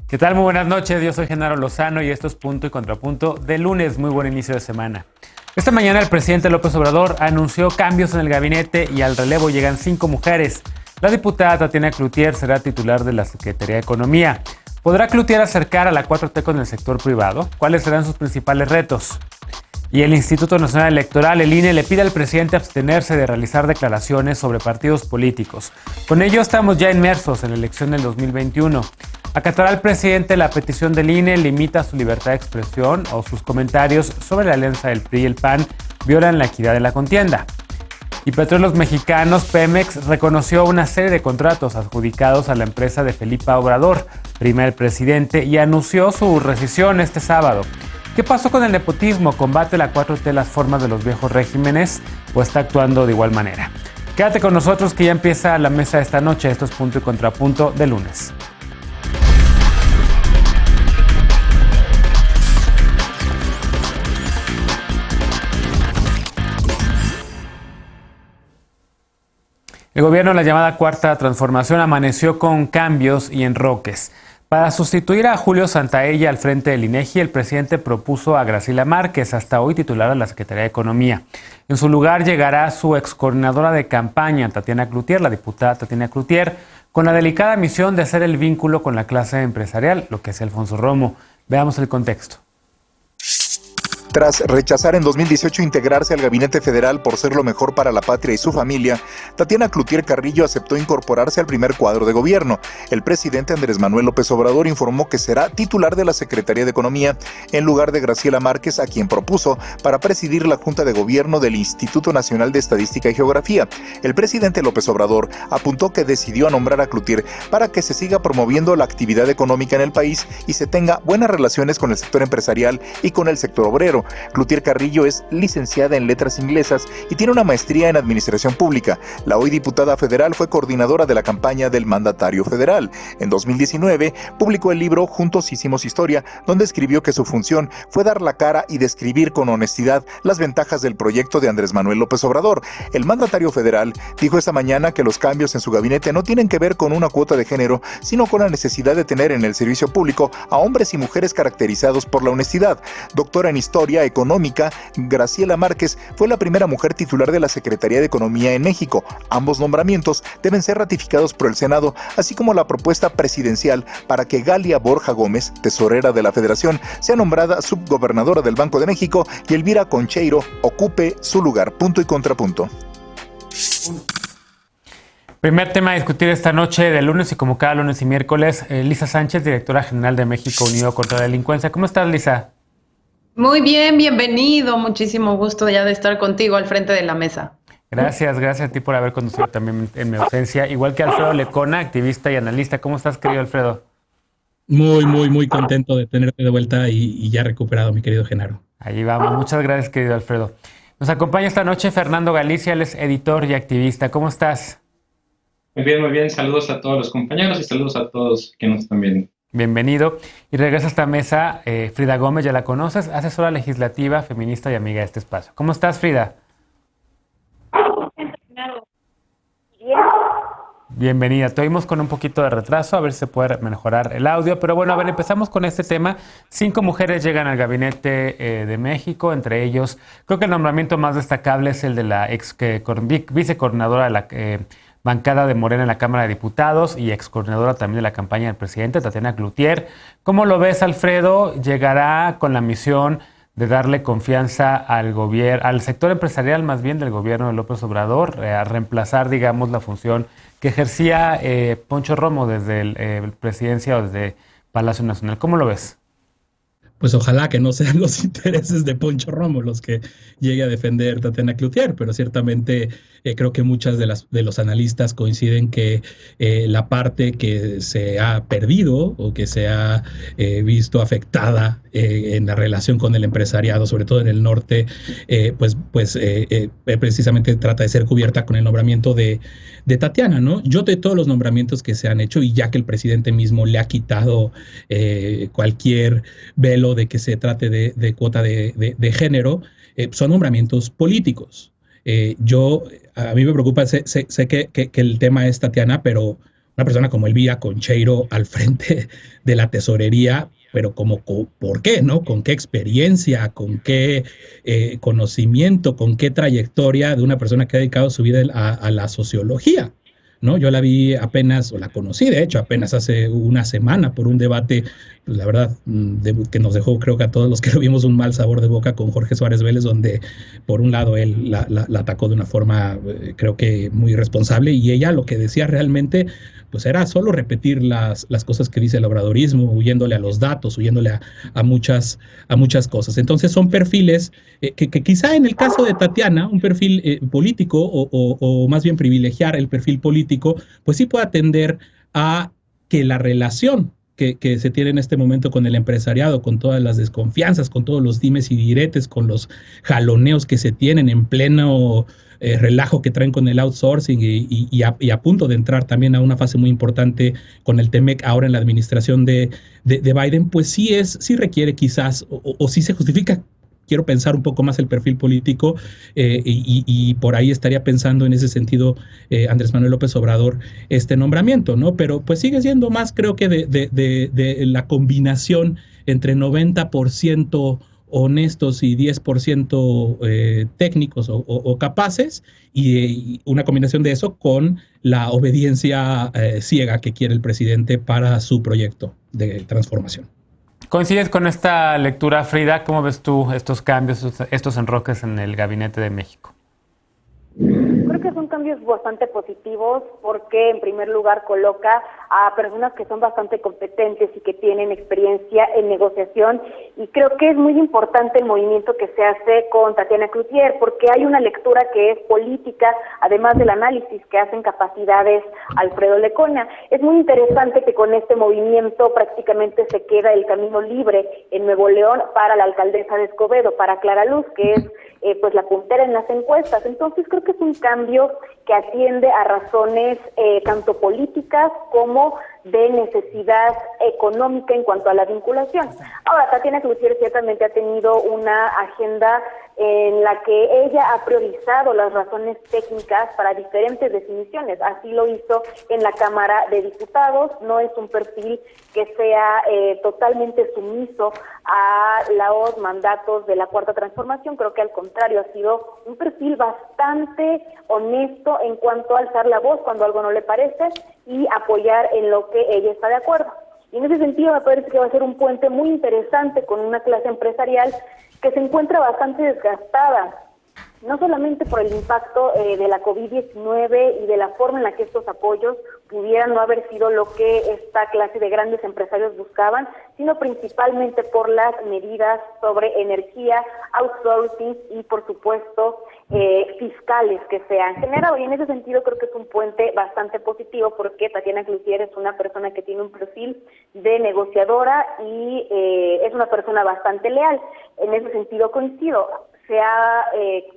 ¿Qué tal? Muy buenas noches, yo soy Genaro Lozano y esto es Punto y Contrapunto de lunes, muy buen inicio de semana. Esta mañana el presidente López Obrador anunció cambios en el gabinete y al relevo llegan 5 mujeres. La diputada Tatiana Cloutier será titular de la Secretaría de Economía. ¿Podrá Cloutier acercar a la 4T con el sector privado? ¿Cuáles serán sus principales retos? Y el Instituto Nacional Electoral, el INE, le pide al presidente abstenerse de realizar declaraciones sobre partidos políticos. Con ello estamos ya inmersos en la elección del 2021. ¿Acatará el presidente la petición del INE, limita su libertad de expresión o sus comentarios sobre la alianza del PRI y el PAN violan la equidad de la contienda? Y Petróleos Mexicanos, Pemex, reconoció una serie de contratos adjudicados a la empresa de Felipe Obrador, prima del presidente, y anunció su rescisión este sábado. ¿Qué pasó con el nepotismo? ¿Combate la 4T las formas de los viejos regímenes o está actuando de igual manera? Quédate con nosotros que ya empieza la mesa esta noche. Esto es Punto y Contrapunto de lunes. El gobierno de la llamada Cuarta Transformación amaneció con cambios y enroques. Para sustituir a Julio Santaella al frente del INEGI, el presidente propuso a Graciela Márquez, hasta hoy titular de la Secretaría de Economía. En su lugar llegará su excoordinadora de campaña, Tatiana Cloutier, la diputada Tatiana Cloutier, con la delicada misión de hacer el vínculo con la clase empresarial, lo que es Alfonso Romo. Veamos el contexto. Tras rechazar en 2018 integrarse al gabinete federal por ser lo mejor para la patria y su familia, Tatiana Cloutier Carrillo aceptó incorporarse al primer cuadro de gobierno. El presidente Andrés Manuel López Obrador informó que será titular de la Secretaría de Economía en lugar de Graciela Márquez, a quien propuso para presidir la Junta de Gobierno del Instituto Nacional de Estadística y Geografía. El presidente López Obrador apuntó que decidió nombrar a Cloutier para que se siga promoviendo la actividad económica en el país y se tenga buenas relaciones con el sector empresarial y con el sector obrero. Cloutier Carrillo es licenciada en Letras Inglesas y tiene una maestría en Administración Pública. La hoy diputada federal fue coordinadora de la campaña del mandatario federal. En 2019 publicó el libro Juntos Hicimos Historia, donde escribió que su función fue dar la cara y describir con honestidad las ventajas del proyecto de Andrés Manuel López Obrador. El mandatario federal dijo esta mañana que los cambios en su gabinete no tienen que ver con una cuota de género, sino con la necesidad de tener en el servicio público a hombres y mujeres caracterizados por la honestidad. Doctora en Historia Económica, Graciela Márquez fue la primera mujer titular de la Secretaría de Economía en México. Ambos nombramientos deben ser ratificados por el Senado, así como la propuesta presidencial para que Galia Borja Gómez, tesorera de la Federación, sea nombrada subgobernadora del Banco de México y Elvira Concheiro ocupe su lugar. Punto y contrapunto. Primer tema a discutir esta noche de lunes y como cada lunes y miércoles, Lisa Sánchez, directora general de México Unido contra la Delincuencia. ¿Cómo estás, Lisa? Muy bien, bienvenido. Muchísimo gusto ya de estar contigo al frente de la mesa. Gracias a ti por haber conducido también en mi ausencia. Igual que Alfredo Lecona, activista y analista. ¿Cómo estás, querido Alfredo? Muy contento de tenerte de vuelta y ya recuperado, mi querido Genaro. Ahí vamos. Muchas gracias, querido Alfredo. Nos acompaña esta noche Fernando Galicia, él es editor y activista. ¿Cómo estás? Muy bien. Saludos a todos los compañeros y saludos a todos que nos están viendo. Bienvenido. Y regresa a esta mesa Frida Gómez, ya la conoces, asesora legislativa, feminista y amiga de este espacio. ¿Cómo estás, Frida? Bien. Bienvenida. Te oímos con un poquito de retraso, a ver si se puede mejorar el audio. Pero bueno, a ver, empezamos con este tema. 5 mujeres llegan al gabinete de México, entre ellos, creo que el nombramiento más destacable es el de la vicecoordinadora de la bancada de Morena en la Cámara de Diputados y excoordinadora también de la campaña del presidente, Tatiana Cloutier. ¿Cómo lo ves, Alfredo? ¿Llegará con la misión de darle confianza al sector empresarial, más bien del gobierno de López Obrador, a reemplazar, digamos, la función que ejercía Poncho Romo desde el presidencia o desde Palacio Nacional? ¿Cómo lo ves? Pues ojalá que no sean los intereses de Poncho Romo los que llegue a defender Tatiana Cloutier, pero ciertamente creo que muchas de los analistas coinciden que la parte que se ha perdido o que se ha visto afectada en la relación con el empresariado, sobre todo en el norte, precisamente trata de ser cubierta con el nombramiento de Tatiana, ¿no? Yo de todos los nombramientos que se han hecho, y ya que el presidente mismo le ha quitado cualquier velo de que se trate de cuota de género, son nombramientos políticos. A mí me preocupa, sé que el tema es Tatiana, pero una persona como Elvira Concheiro al frente de la tesorería, pero ¿por qué, no? ¿Con qué experiencia, con qué conocimiento, con qué trayectoria de una persona que ha dedicado su vida a la sociología? ¿No? Yo la vi apenas, o la conocí de hecho apenas hace una semana por un debate, pues, la verdad, que nos dejó, creo que a todos los que lo vimos, un mal sabor de boca con Jorge Suárez Vélez, donde por un lado él la atacó de una forma, creo que muy irresponsable, y ella lo que decía realmente pues era solo repetir las cosas que dice el obradorismo, huyéndole a los datos, huyéndole a muchas cosas. Entonces son perfiles que quizá en el caso de Tatiana, un perfil político o más bien privilegiar el perfil político, pues sí puede atender a que la relación que se tiene en este momento con el empresariado, con todas las desconfianzas, con todos los dimes y diretes, con los jaloneos que se tienen en pleno relajo que traen con el outsourcing y a punto de entrar también a una fase muy importante con el TEMEC ahora en la administración de Biden, pues sí requiere quizás, o sí se justifica. Quiero pensar un poco más el perfil político y por ahí estaría pensando en ese sentido Andrés Manuel López Obrador este nombramiento, ¿no? Pero pues sigue siendo más, creo que de la combinación entre 90% honestos y 10% técnicos o capaces, y una combinación de eso con la obediencia ciega que quiere el presidente para su proyecto de transformación. ¿Coincides con esta lectura, Frida? ¿Cómo ves tú estos cambios, estos enroques en el gabinete de México? Creo que son cambios bastante positivos porque en primer lugar coloca a personas que son bastante competentes y que tienen experiencia en negociación, y creo que es muy importante el movimiento que se hace con Tatiana Cloutier porque hay una lectura que es política, además del análisis que hacen capacidades Alfredo Leconia. Es muy interesante que con este movimiento prácticamente se queda el camino libre en Nuevo León para la alcaldesa de Escobedo, para Clara Luz, que es pues la puntera en las encuestas. Entonces creo que es un cambio que atiende a razones tanto políticas como de necesidad económica en cuanto a la vinculación. Ahora, Tatiana Cloutier ciertamente ha tenido una agenda en la que ella ha priorizado las razones técnicas para diferentes definiciones. Así lo hizo en la Cámara de Diputados. No es un perfil que sea totalmente sumiso a los mandatos de la Cuarta Transformación. Creo que al contrario, ha sido un perfil bastante honesto en cuanto a alzar la voz cuando algo no le parece y apoyar en lo que ella está de acuerdo. Y en ese sentido me parece que va a ser un puente muy interesante con una clase empresarial que se encuentra bastante desgastada, no solamente por el impacto de la COVID-19 y de la forma en la que estos apoyos pudieran no haber sido lo que esta clase de grandes empresarios buscaban, sino principalmente por las medidas sobre energía, outsourcing y, por supuesto, fiscales que se han generado. Y en ese sentido creo que es un puente bastante positivo porque Tatiana Cloutier es una persona que tiene un perfil de negociadora y es una persona bastante leal. En ese sentido coincido.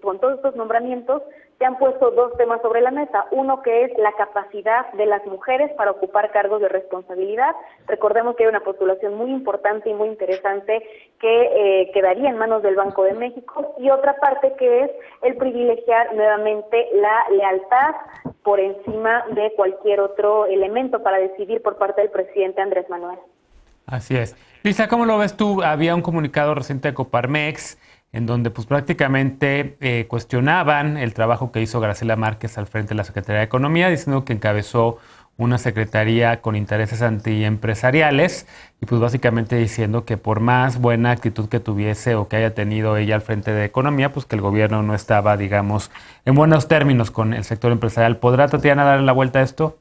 Con todos estos nombramientos se han puesto dos temas sobre la mesa. Uno que es la capacidad de las mujeres para ocupar cargos de responsabilidad. Recordemos que hay una postulación muy importante y muy interesante que quedaría en manos del Banco de México. Y otra parte que es el privilegiar nuevamente la lealtad por encima de cualquier otro elemento para decidir por parte del presidente Andrés Manuel. Así es. Lisa, ¿cómo lo ves tú? Había un comunicado reciente de Coparmex en donde pues prácticamente cuestionaban el trabajo que hizo Graciela Márquez al frente de la Secretaría de Economía, diciendo que encabezó una secretaría con intereses antiempresariales y pues básicamente diciendo que por más buena actitud que tuviese o que haya tenido ella al frente de Economía, pues que el gobierno no estaba, digamos, en buenos términos con el sector empresarial. ¿Podrá Tatiana darle la vuelta a esto?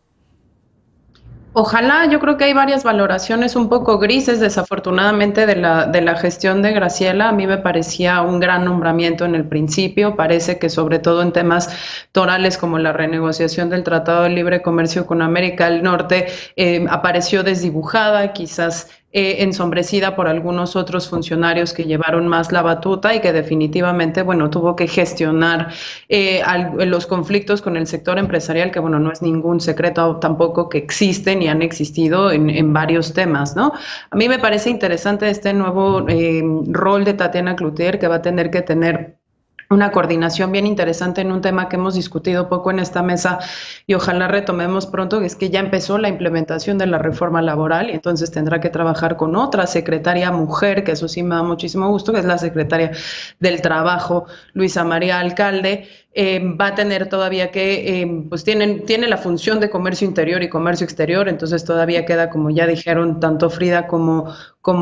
Ojalá. Yo creo que hay varias valoraciones un poco grises, desafortunadamente, de la gestión de Graciela. A mí me parecía un gran nombramiento en el principio. Parece que sobre todo en temas torales como la renegociación del Tratado de Libre Comercio con América del Norte, apareció desdibujada, quizás ensombrecida por algunos otros funcionarios que llevaron más la batuta y que definitivamente, bueno, tuvo que gestionar los conflictos con el sector empresarial, que bueno, no es ningún secreto tampoco que existen y han existido en varios temas, ¿no? A mí me parece interesante este nuevo rol de Tatiana Cloutier, que va a tener que tener una coordinación bien interesante en un tema que hemos discutido poco en esta mesa y ojalá retomemos pronto, que es que ya empezó la implementación de la reforma laboral y entonces tendrá que trabajar con otra secretaria mujer, que eso sí me da muchísimo gusto, que es la secretaria del Trabajo, Luisa María Alcalde. Va a tener todavía que, pues tiene la función de comercio interior y comercio exterior, entonces todavía queda, como ya dijeron tanto Frida como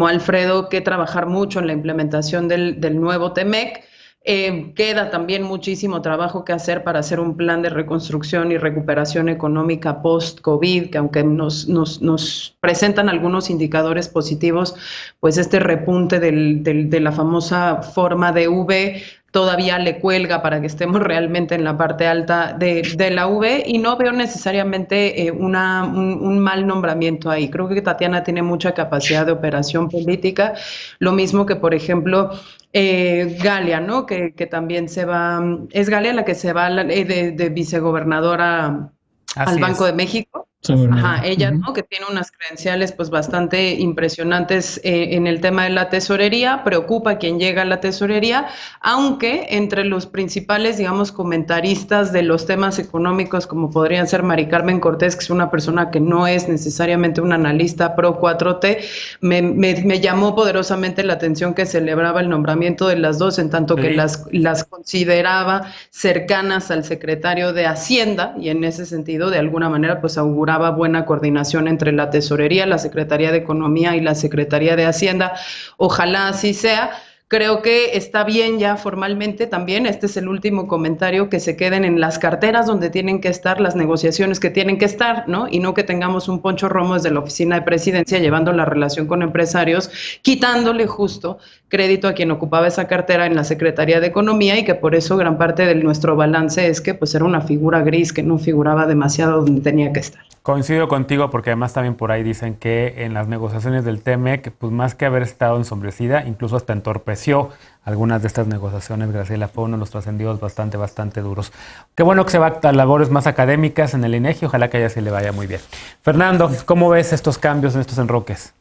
Alfredo, que trabajar mucho en la implementación del nuevo TEMEC. Queda también muchísimo trabajo que hacer para hacer un plan de reconstrucción y recuperación económica post-COVID, que aunque nos presentan algunos indicadores positivos, pues este repunte de la famosa forma de V todavía le cuelga para que estemos realmente en la parte alta de la V y no veo necesariamente un mal nombramiento ahí. Creo que Tatiana tiene mucha capacidad de operación política, lo mismo que, por ejemplo, Galia, ¿no? Que también se va, es Galia la que se va de vicegobernadora al Banco de México. Ajá, ella, ¿no? Que tiene unas credenciales pues bastante impresionantes en el tema de la tesorería, preocupa a quien llega a la tesorería, aunque entre los principales, digamos, comentaristas de los temas económicos, como podrían ser Mari Carmen Cortés, que es una persona que no es necesariamente un analista pro 4T, me llamó poderosamente la atención que celebraba el nombramiento de las dos, en tanto que las consideraba cercanas al secretario de Hacienda, y en ese sentido, de alguna manera, pues auguraba buena coordinación entre la Tesorería, la Secretaría de Economía y la Secretaría de Hacienda. Ojalá así sea. Creo que está bien ya formalmente también, este es el último comentario, que se queden en las carteras donde tienen que estar las negociaciones que tienen que estar, ¿no? Y no que tengamos un Poncho Romo desde la oficina de presidencia llevando la relación con empresarios, quitándole justo crédito a quien ocupaba esa cartera en la Secretaría de Economía, y que por eso gran parte de nuestro balance es que pues era una figura gris que no figuraba demasiado donde tenía que estar. Coincido contigo porque además también por ahí dicen que en las negociaciones del TEMEC, pues más que haber estado ensombrecida, incluso hasta entorpeció algunas de estas negociaciones. Graciela, fue uno de los trascendidos bastante duros. Qué bueno que se va a labores más académicas en el INEGI, ojalá que a ella se le vaya muy bien. Fernando, ¿cómo ves estos cambios en estos enroques?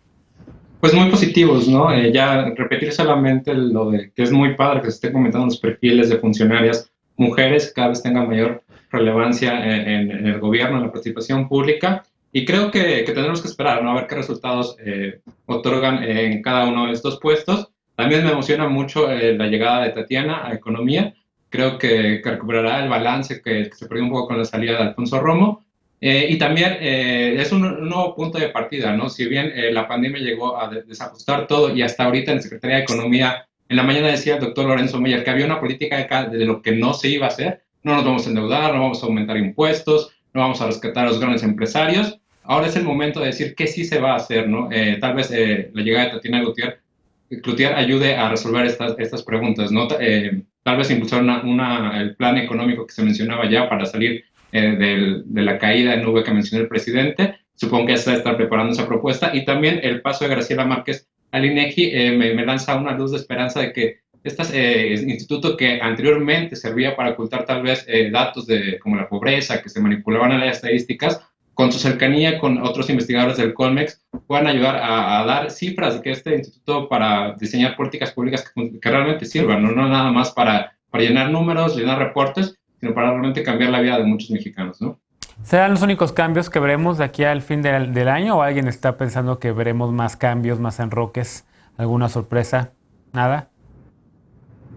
Pues muy positivos, ¿no? Ya repetir solamente lo de que es muy padre que se esté comentando los perfiles de funcionarias mujeres, cada vez tengan mayor relevancia en el gobierno, en la participación pública, y creo que tendremos que esperar, ¿no? A ver qué resultados otorgan en cada uno de estos puestos. También me emociona mucho la llegada de Tatiana a Economía. Creo que recuperará el balance que se perdió un poco con la salida de Alfonso Romo. Y también es un nuevo punto de partida, ¿no? Si bien la pandemia llegó a desajustar todo y hasta ahorita en la Secretaría de Economía, en la mañana decía el doctor Lorenzo Meyer que había una política de lo que no se iba a hacer. No nos vamos a endeudar, no vamos a aumentar impuestos, no vamos a rescatar a los grandes empresarios. Ahora es el momento de decir qué sí se va a hacer, ¿no? Tal vez la llegada de Tatiana Cloutier ayude a resolver estas preguntas, ¿no? Tal vez impulsar el plan económico que se mencionaba ya para salir de la caída en nube que mencionó el presidente. Supongo que se está preparando esa propuesta. Y también el paso de Graciela Márquez al INEGI me lanza una luz de esperanza de que este instituto que anteriormente servía para ocultar tal vez datos como la pobreza, que se manipulaban en las estadísticas, con su cercanía con otros investigadores del Colmex, puedan ayudar a dar cifras de que este instituto para diseñar políticas públicas que realmente sirvan, no nada más para llenar números, llenar reportes, sino para realmente cambiar la vida de muchos mexicanos, ¿no? ¿Serán los únicos cambios que veremos de aquí al fin del año o alguien está pensando que veremos más cambios, más enroques, alguna sorpresa? ¿Nada?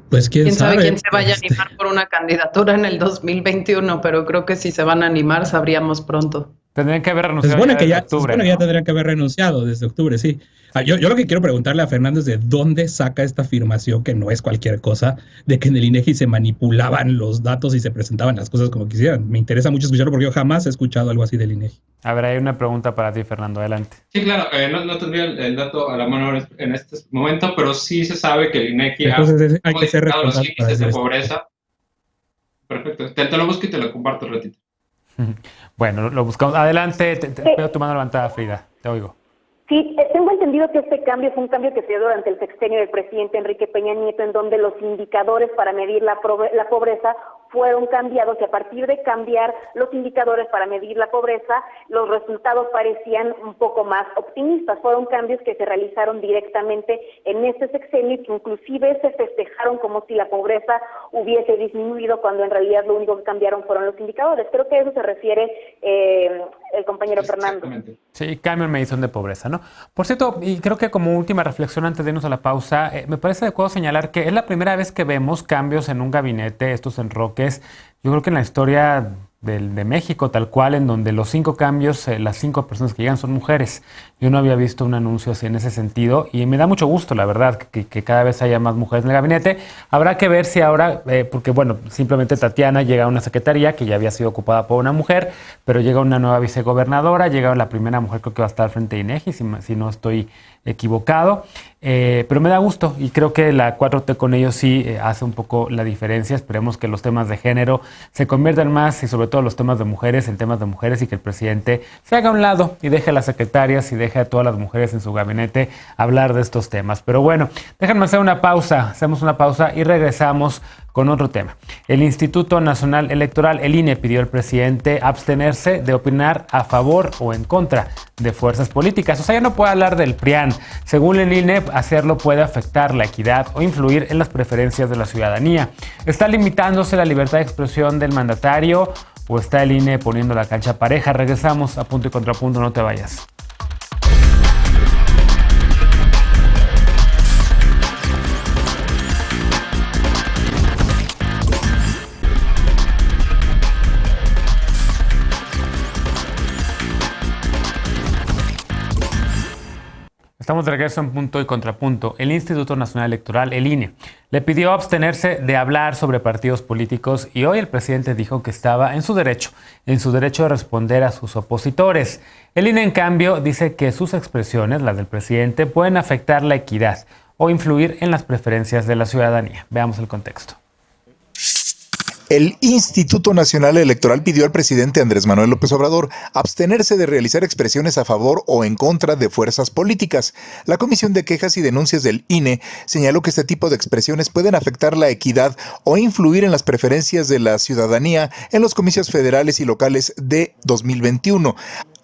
Pues quién sabe quién se vaya a animar por una candidatura en el 2021, pero creo que si se van a animar sabríamos pronto. Tendrían que haber renunciado desde octubre, ¿no? Ya tendrían que haber renunciado desde octubre, sí. Yo lo que quiero preguntarle a Fernando es de dónde saca esta afirmación, que no es cualquier cosa, de que en el INEGI se manipulaban los datos y se presentaban las cosas como quisieran. Me interesa mucho escucharlo porque yo jamás he escuchado algo así del INEGI. A ver, hay una pregunta para ti, Fernando, adelante. Sí, claro, no tendría el dato a la mano en este momento, pero sí se sabe que el INEGI entonces, ha hay que ser modificado los índices de esto. pobreza. Perfecto, te lo busco y te lo comparto un ratito. Bueno, lo buscamos. Adelante, te veo tu mano levantada, Frida, te oigo. Sí, tengo entendido que este cambio fue un cambio que se dio durante el sexenio del presidente Enrique Peña Nieto, en donde los indicadores para medir la pobreza fueron cambiados, y a partir de cambiar los indicadores para medir la pobreza, los resultados parecían un poco más optimistas. Fueron cambios que se realizaron directamente en este sexenio, que inclusive se festejaron como si la pobreza hubiese disminuido, cuando en realidad lo único que cambiaron fueron los indicadores. Creo que a eso se refiere el compañero Fernando. Sí, cambio en medición de pobreza, ¿no? Por cierto, y creo que como última reflexión antes de irnos a la pausa, me parece adecuado señalar que es la primera vez que vemos cambios en un gabinete, estos enroques, yo creo que en la historia de México, tal cual, en donde los 5 cambios, las 5 personas que llegan son mujeres. Yo no había visto un anuncio así en ese sentido y me da mucho gusto, la verdad, que cada vez haya más mujeres en el gabinete. Habrá que ver si ahora, porque bueno, simplemente Tatiana llega a una secretaría que ya había sido ocupada por una mujer, pero llega una nueva vicegobernadora, llega la primera mujer, creo que va a estar al frente de INEGI, si no estoy equivocado, pero me da gusto y creo que la 4T con ellos sí hace un poco la diferencia. Esperemos que los temas de género se conviertan más, y sobre todo los temas de mujeres, en temas de mujeres, y que el presidente se haga a un lado y deje a las secretarias y deje a todas las mujeres en su gabinete hablar de estos temas. Pero bueno, déjenme hacer una pausa, hacemos una pausa y regresamos con otro tema. El Instituto Nacional Electoral, el INE, pidió al presidente abstenerse de opinar a favor o en contra de fuerzas políticas. O sea, ya no puede hablar del PRIAN. Según el INE, hacerlo puede afectar la equidad o influir en las preferencias de la ciudadanía. ¿Está limitándose la libertad de expresión del mandatario o está el INE poniendo la cancha pareja? Regresamos a Punto y Contrapunto, no te vayas. Estamos de regreso en Punto y Contrapunto. El Instituto Nacional Electoral, el INE, le pidió abstenerse de hablar sobre partidos políticos y hoy el presidente dijo que estaba en su derecho de responder a sus opositores. El INE, en cambio, dice que sus expresiones, las del presidente, pueden afectar la equidad o influir en las preferencias de la ciudadanía. Veamos el contexto. El Instituto Nacional Electoral pidió al presidente Andrés Manuel López Obrador abstenerse de realizar expresiones a favor o en contra de fuerzas políticas. La Comisión de Quejas y Denuncias del INE señaló que este tipo de expresiones pueden afectar la equidad o influir en las preferencias de la ciudadanía en los comicios federales y locales de 2021.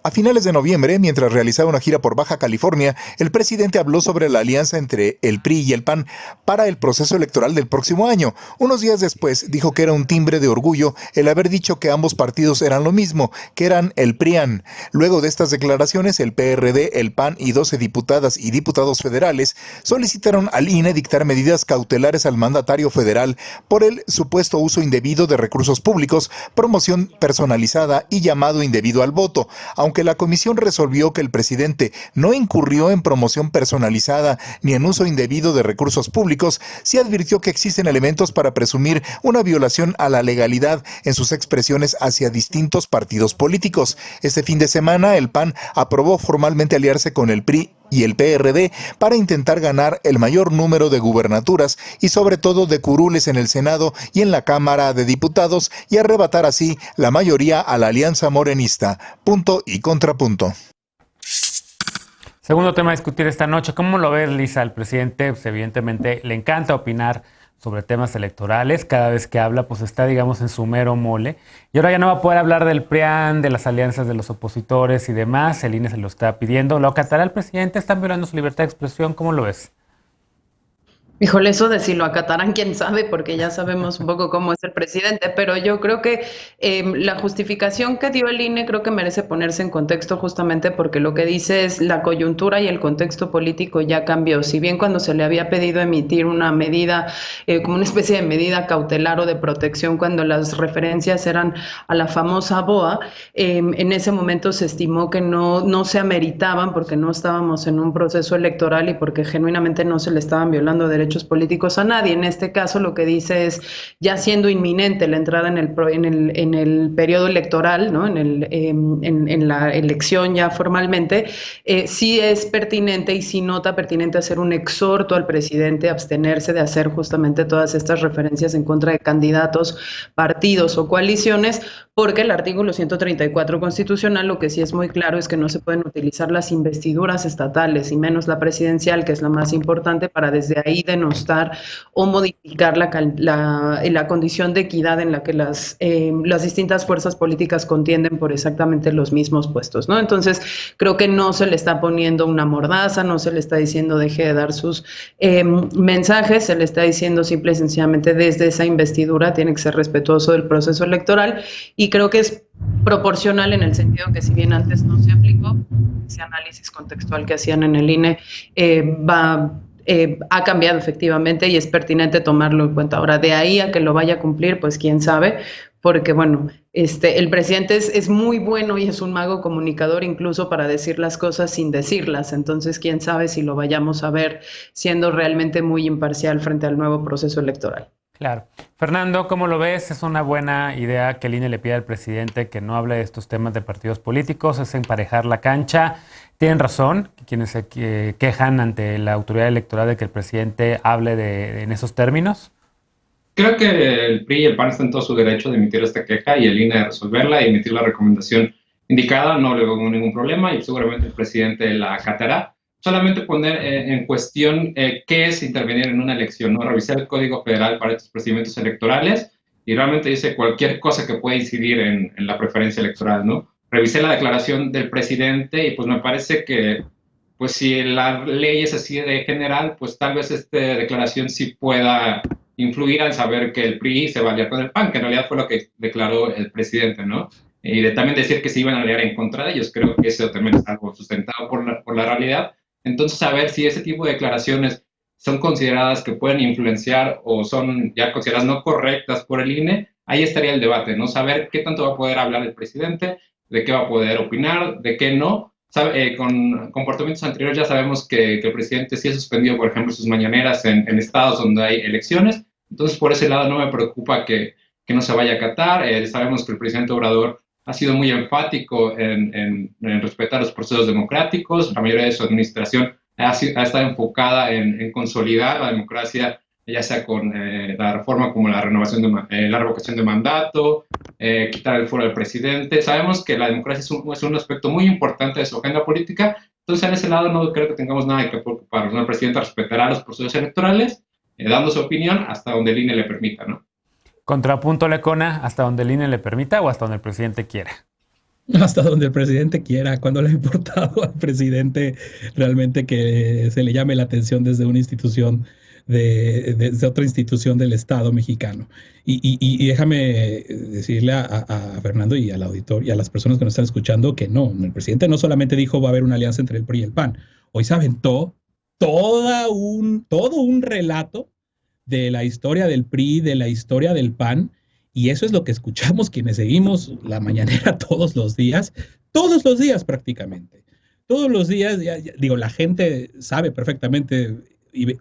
A finales de noviembre, mientras realizaba una gira por Baja California, el presidente habló sobre la alianza entre el PRI y el PAN para el proceso electoral del próximo año. Unos días después dijo que era un timbre de orgullo el haber dicho que ambos partidos eran lo mismo, que eran el PRIAN. Luego de estas declaraciones, el PRD, el PAN y 12 diputadas y diputados federales solicitaron al INE dictar medidas cautelares al mandatario federal por el supuesto uso indebido de recursos públicos, promoción personalizada y llamado indebido al voto. Aunque la comisión resolvió que el presidente no incurrió en promoción personalizada ni en uso indebido de recursos públicos, sí advirtió que existen elementos para presumir una violación a la legalidad en sus expresiones hacia distintos partidos políticos. Este fin de semana, el PAN aprobó formalmente aliarse con el PRI y el PRD para intentar ganar el mayor número de gubernaturas y sobre todo de curules en el Senado y en la Cámara de Diputados y arrebatar así la mayoría a la alianza morenista. Punto y contrapunto. Segundo tema a discutir esta noche. ¿Cómo lo ves, Lisa? El presidente, pues, evidentemente, le encanta opinar sobre temas electorales. Cada vez que habla, pues está, digamos, en su mero mole. Y ahora ya no va a poder hablar del PRIAN, de las alianzas de los opositores y demás. El INE se lo está pidiendo. ¿Lo acatará el presidente? ¿Están violando su libertad de expresión? ¿Cómo lo ves? Híjole, eso de si lo acatarán, quién sabe, porque ya sabemos un poco cómo es el presidente, pero yo creo que la justificación que dio el INE creo que merece ponerse en contexto, justamente porque lo que dice es la coyuntura y el contexto político ya cambió. Si bien cuando se le había pedido emitir una medida, como una especie de medida cautelar o de protección, cuando las referencias eran a la famosa BOA, en ese momento se estimó que no se ameritaban porque no estábamos en un proceso electoral y porque genuinamente no se le estaban violando derechos políticos a nadie. En este caso lo que dice es, ya siendo inminente la entrada en el periodo electoral, ¿no? en la elección ya formalmente, sí es pertinente y sí nota pertinente hacer un exhorto al presidente a abstenerse de hacer justamente todas estas referencias en contra de candidatos, partidos o coaliciones, porque el artículo 134 constitucional lo que sí es muy claro es que no se pueden utilizar las investiduras estatales y menos la presidencial, que es la más importante, para desde ahí denostar o modificar la condición de equidad en la que las distintas fuerzas políticas contienden por exactamente los mismos puestos, ¿no? Entonces, creo que no se le está poniendo una mordaza, no se le está diciendo deje de dar sus mensajes, se le está diciendo simple y sencillamente desde esa investidura tiene que ser respetuoso del proceso electoral, y creo que es proporcional en el sentido que si bien antes no se aplicó, ese análisis contextual que hacían en el INE ha cambiado efectivamente y es pertinente tomarlo en cuenta. Ahora, de ahí a que lo vaya a cumplir, pues quién sabe, porque bueno, el presidente es muy bueno y es un mago comunicador incluso para decir las cosas sin decirlas, entonces quién sabe si lo vayamos a ver siendo realmente muy imparcial frente al nuevo proceso electoral. Claro. Fernando, ¿cómo lo ves? ¿Es una buena idea que el INE le pida al presidente que no hable de estos temas de partidos políticos? ¿Es emparejar la cancha? ¿Tienen razón quienes se quejan ante la autoridad electoral de que el presidente hable en esos términos? Creo que el PRI y el PAN están en todo su derecho de emitir esta queja y el INE de resolverla y emitir la recomendación indicada. No le veo ningún problema y seguramente el presidente la acatará. Solamente poner en cuestión qué es intervenir en una elección, ¿no? Revisar el Código Federal para estos procedimientos electorales y realmente dice cualquier cosa que pueda incidir en la preferencia electoral, ¿no? Revisé la declaración del presidente y pues me parece que pues si la ley es así de general, pues tal vez esta declaración sí pueda influir al saber que el PRI se va a aliar con el PAN, que en realidad fue lo que declaró el presidente, ¿no? Y también decir que se iban a aliar en contra de ellos, creo que eso también es algo sustentado por la realidad. Entonces, saber si ese tipo de declaraciones son consideradas que pueden influenciar o son ya consideradas no correctas por el INE, ahí estaría el debate, ¿no? Saber qué tanto va a poder hablar el presidente, de qué va a poder opinar, de qué no. Con comportamientos anteriores ya sabemos que el presidente sí ha suspendido, por ejemplo, sus mañaneras en estados donde hay elecciones. Entonces, por ese lado no me preocupa que no se vaya a acatar. Sabemos que el presidente Obrador ha sido muy enfático en respetar los procesos democráticos. La mayoría de su administración ha estado enfocada en consolidar la democracia, ya sea con la reforma como la renovación la revocación de mandato, quitar el fuero al presidente. Sabemos que la democracia es un aspecto muy importante de su agenda política. Entonces, en ese lado no creo que tengamos nada que preocuparnos, ¿no? El presidente respetará los procesos electorales, dando su opinión hasta donde el INE le permita, ¿no? Contrapunto, Lecona, ¿hasta donde el INE le permita o hasta donde el presidente quiera? Hasta donde el presidente quiera. Cuando le ha importado al presidente realmente que se le llame la atención desde una institución, desde otra institución del Estado mexicano. Y déjame decirle a Fernando y al auditor y a las personas que nos están escuchando que no, el presidente no solamente dijo va a haber una alianza entre el PRI y el PAN. Hoy se aventó todo un relato de la historia del PRI, de la historia del PAN, y eso es lo que escuchamos quienes seguimos la mañanera todos los días prácticamente. Todos los días, digo, la gente sabe perfectamente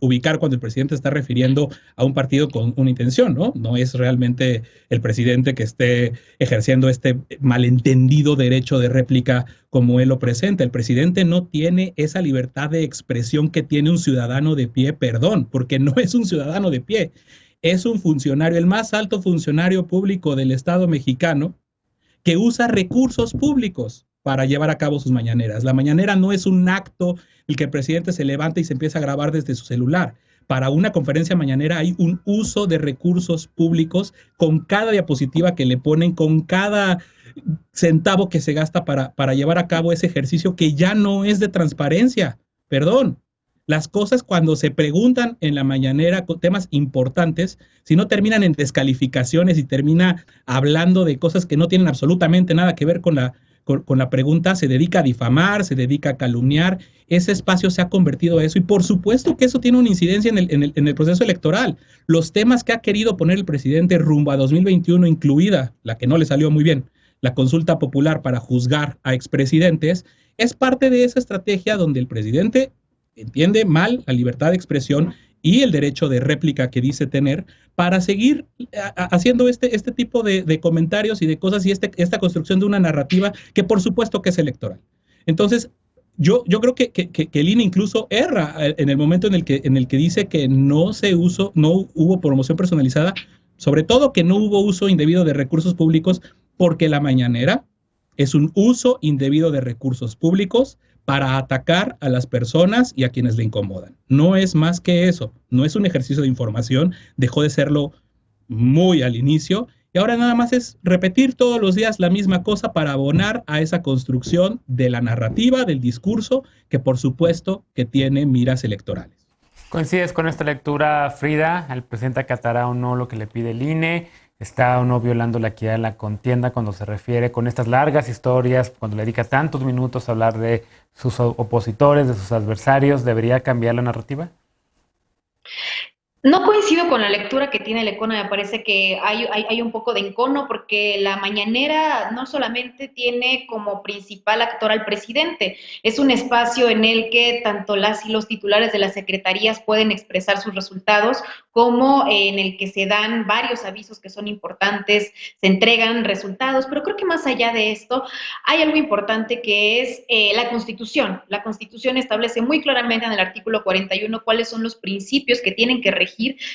ubicar cuando el presidente está refiriendo a un partido con una intención, ¿no? No es realmente el presidente que esté ejerciendo este malentendido derecho de réplica como él lo presenta. El presidente no tiene esa libertad de expresión que tiene un ciudadano de pie, perdón, porque no es un ciudadano de pie, es un funcionario, el más alto funcionario público del Estado mexicano que usa recursos públicos para llevar a cabo sus mañaneras. La mañanera no es un acto en el que el presidente se levanta y se empieza a grabar desde su celular. Para una conferencia mañanera hay un uso de recursos públicos con cada diapositiva que le ponen, con cada centavo que se gasta para llevar a cabo ese ejercicio que ya no es de transparencia. Perdón. Las cosas cuando se preguntan en la mañanera con temas importantes, si no terminan en descalificaciones y termina hablando de cosas que no tienen absolutamente nada que ver con la pregunta, se dedica a difamar, se dedica a calumniar. Ese espacio se ha convertido a eso y por supuesto que eso tiene una incidencia en el proceso electoral. Los temas que ha querido poner el presidente rumbo a 2021, incluida la que no le salió muy bien, la consulta popular para juzgar a expresidentes, es parte de esa estrategia donde el presidente entiende mal la libertad de expresión y el derecho de réplica que dice tener para seguir haciendo este tipo de comentarios y de cosas y esta construcción de una narrativa que por supuesto que es electoral. Entonces, yo creo que el INE incluso erra en el momento en el que dice que no hubo promoción personalizada, sobre todo que no hubo uso indebido de recursos públicos porque la mañanera es un uso indebido de recursos públicos para atacar a las personas y a quienes le incomodan. No es más que eso, no es un ejercicio de información, dejó de serlo muy al inicio, y ahora nada más es repetir todos los días la misma cosa para abonar a esa construcción de la narrativa, del discurso, que por supuesto que tiene miras electorales. ¿Coincides con esta lectura, Frida? ¿El presidente acatará o no lo que le pide el INE? ¿Está o no violando la equidad en la contienda cuando se refiere con estas largas historias, cuando le dedica tantos minutos a hablar de sus opositores, de sus adversarios? ¿Debería cambiar la narrativa? No coincido con la lectura que tiene el Lecona, me parece que hay un poco de encono, porque la mañanera no solamente tiene como principal actor al presidente, es un espacio en el que tanto las y los titulares de las secretarías pueden expresar sus resultados, como en el que se dan varios avisos que son importantes, se entregan resultados, pero creo que más allá de esto hay algo importante que es la Constitución. La Constitución establece muy claramente en el artículo 41 cuáles son los principios que tienen que regir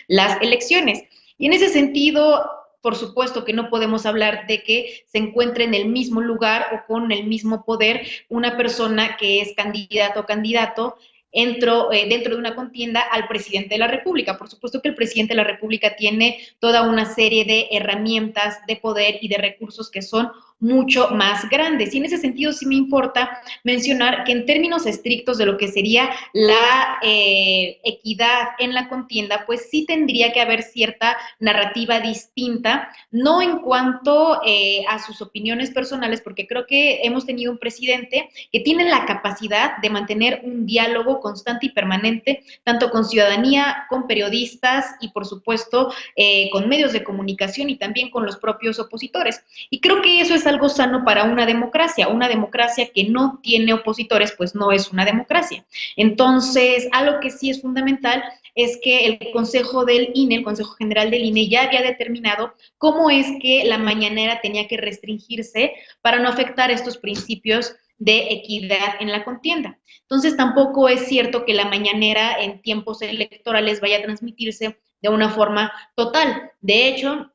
las elecciones. Y en ese sentido, por supuesto que no podemos hablar de que se encuentre en el mismo lugar o con el mismo poder una persona que es candidato o candidato dentro de una contienda al presidente de la República. Por supuesto que el presidente de la República tiene toda una serie de herramientas de poder y de recursos que son mucho más grandes. Y en ese sentido sí me importa mencionar que en términos estrictos de lo que sería la equidad en la contienda, pues sí tendría que haber cierta narrativa distinta, no en cuanto a sus opiniones personales, porque creo que hemos tenido un presidente que tiene la capacidad de mantener un diálogo constante y permanente, tanto con ciudadanía, con periodistas y por supuesto con medios de comunicación y también con los propios opositores. Y creo que eso es algo sano para una democracia que no tiene opositores, pues no es una democracia. Entonces, algo que sí es fundamental es que el Consejo del INE, el Consejo General del INE, ya había determinado cómo es que la mañanera tenía que restringirse para no afectar estos principios de equidad en la contienda. Entonces, tampoco es cierto que la mañanera en tiempos electorales vaya a transmitirse de una forma total. De hecho,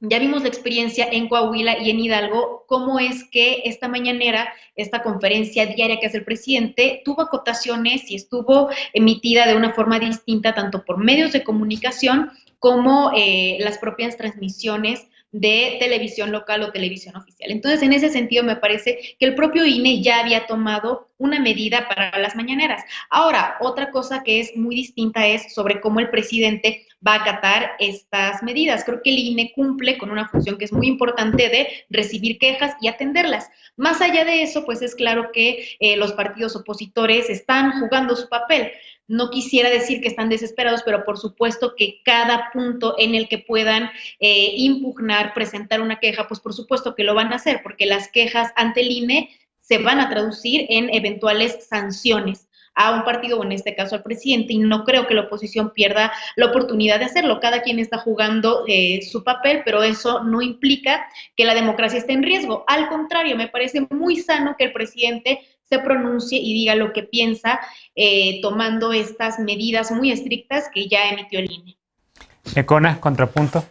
ya vimos la experiencia en Coahuila y en Hidalgo, cómo es que esta mañanera, esta conferencia diaria que hace el presidente, tuvo acotaciones y estuvo emitida de una forma distinta, tanto por medios de comunicación como las propias transmisiones de televisión local o televisión oficial. Entonces, en ese sentido, me parece que el propio INE ya había tomado una medida para las mañaneras. Ahora, otra cosa que es muy distinta es sobre cómo el presidente va a acatar estas medidas. Creo que el INE cumple con una función que es muy importante de recibir quejas y atenderlas. Más allá de eso, pues es claro que los partidos opositores están jugando su papel. No quisiera decir que están desesperados, pero por supuesto que cada punto en el que puedan impugnar, presentar una queja, pues por supuesto que lo van a hacer, porque las quejas ante el INE se van a traducir en eventuales sanciones a un partido, o en este caso al presidente, y no creo que la oposición pierda la oportunidad de hacerlo. Cada quien está jugando su papel, pero eso no implica que la democracia esté en riesgo. Al contrario, me parece muy sano que el presidente se pronuncie y diga lo que piensa, tomando estas medidas muy estrictas que ya emitió el INE. Lecona, contrapunto.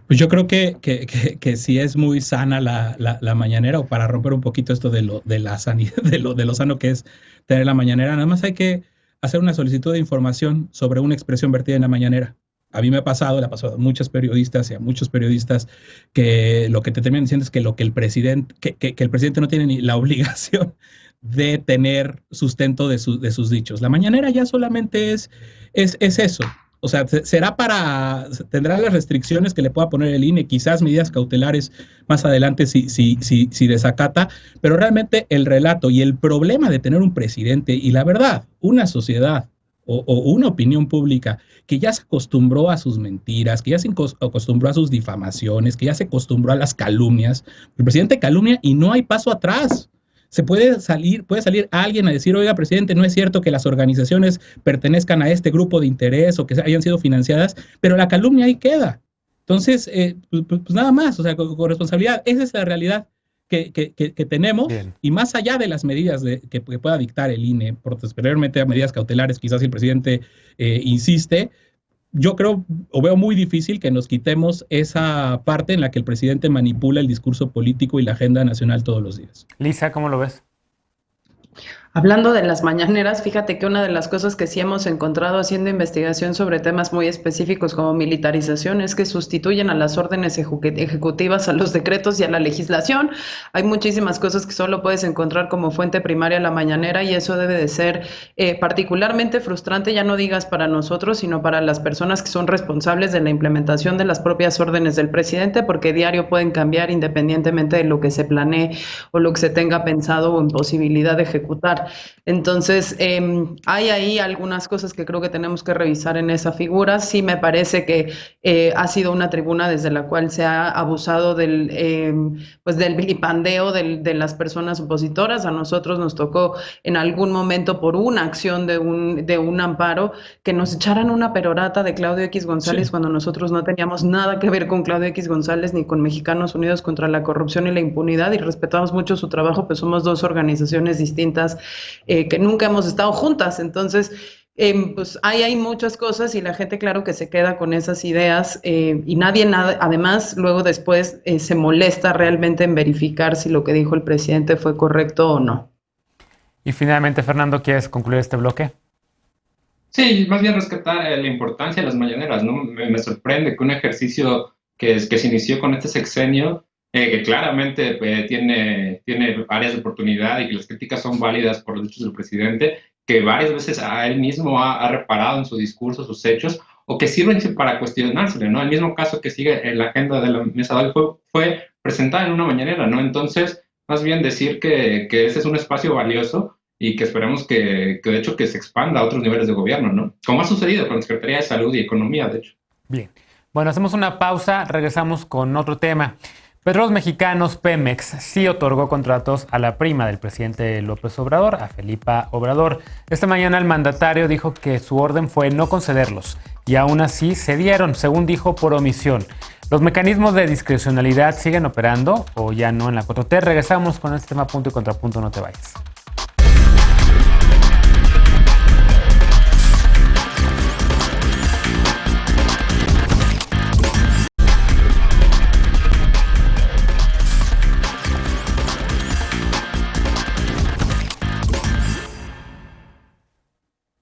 Pues yo creo que sí es muy sana la mañanera, o para romper un poquito esto de la sanidad, de lo sano que es tener la mañanera, nada más hay que hacer una solicitud de información sobre una expresión vertida en la mañanera. A mí me ha pasado, le ha pasado a muchos periodistas y a muchos periodistas que lo que te terminan diciendo es que el presidente no tiene ni la obligación de tener sustento de sus dichos. La mañanera ya solamente es eso. O sea, tendrá las restricciones que le pueda poner el INE, quizás medidas cautelares más adelante si desacata, pero realmente el relato y el problema de tener un presidente y la verdad, una sociedad o una opinión pública que ya se acostumbró a sus mentiras, que ya se acostumbró a sus difamaciones, que ya se acostumbró a las calumnias. El presidente calumnia y no hay paso atrás. Puede salir alguien a decir, oiga, presidente, no es cierto que las organizaciones pertenezcan a este grupo de interés o que hayan sido financiadas, pero la calumnia ahí queda. Entonces, pues nada más, o sea, con responsabilidad. Esa es la realidad que tenemos. Bien. Y más allá de las medidas que pueda dictar el INE, posteriormente a medidas cautelares, quizás si el presidente insiste, yo creo o veo muy difícil que nos quitemos esa parte en la que el presidente manipula el discurso político y la agenda nacional todos los días. Lisa, ¿cómo lo ves? Hablando de las mañaneras, fíjate que una de las cosas que sí hemos encontrado haciendo investigación sobre temas muy específicos como militarización es que sustituyen a las órdenes ejecutivas a los decretos y a la legislación. Hay muchísimas cosas que solo puedes encontrar como fuente primaria la mañanera y eso debe de ser particularmente frustrante, ya no digas para nosotros, sino para las personas que son responsables de la implementación de las propias órdenes del presidente, porque diario pueden cambiar independientemente de lo que se planee o lo que se tenga pensado o en posibilidad de ejecutar. Entonces, hay ahí algunas cosas que creo que tenemos que revisar en esa figura. Sí me parece que ha sido una tribuna desde la cual se ha abusado del vilipandeo de las personas opositoras. A nosotros nos tocó en algún momento por una acción de un amparo que nos echaran una perorata de Claudio X González cuando nosotros no teníamos nada que ver con Claudio X González ni con Mexicanos Unidos contra la Corrupción y la Impunidad y respetamos mucho su trabajo, pues somos dos organizaciones distintas que nunca hemos estado juntas. Entonces, pues hay muchas cosas y la gente claro que se queda con esas ideas y nadie además luego después se molesta realmente en verificar si lo que dijo el presidente fue correcto o no. Y finalmente, Fernando, ¿quieres concluir este bloque? Sí, más bien rescatar la importancia de las mañaneras, ¿no? Me sorprende que un ejercicio que se inició con este sexenio, que claramente tiene áreas de oportunidad y que las críticas son válidas por los dichos del presidente, que varias veces a él mismo ha reparado en su discurso, sus hechos, o que sirven para cuestionársele, ¿no? El mismo caso que sigue en la agenda de la mesa de hoy fue presentada en una mañanera, ¿no? Entonces, más bien decir que ese es un espacio valioso y que esperemos que de hecho que se expanda a otros niveles de gobierno, ¿no? Como ha sucedido con la Secretaría de Salud y Economía, de hecho. Bien. Bueno, hacemos una pausa, regresamos con otro tema. Petróleos Mexicanos, Pemex, sí otorgó contratos a la prima del presidente López Obrador, a Felipa Obrador. Esta mañana el mandatario dijo que su orden fue no concederlos y aún así se dieron, según dijo, por omisión. ¿Los mecanismos de discrecionalidad siguen operando o ya no en la 4T? Regresamos con este tema punto y contrapunto, no te vayas.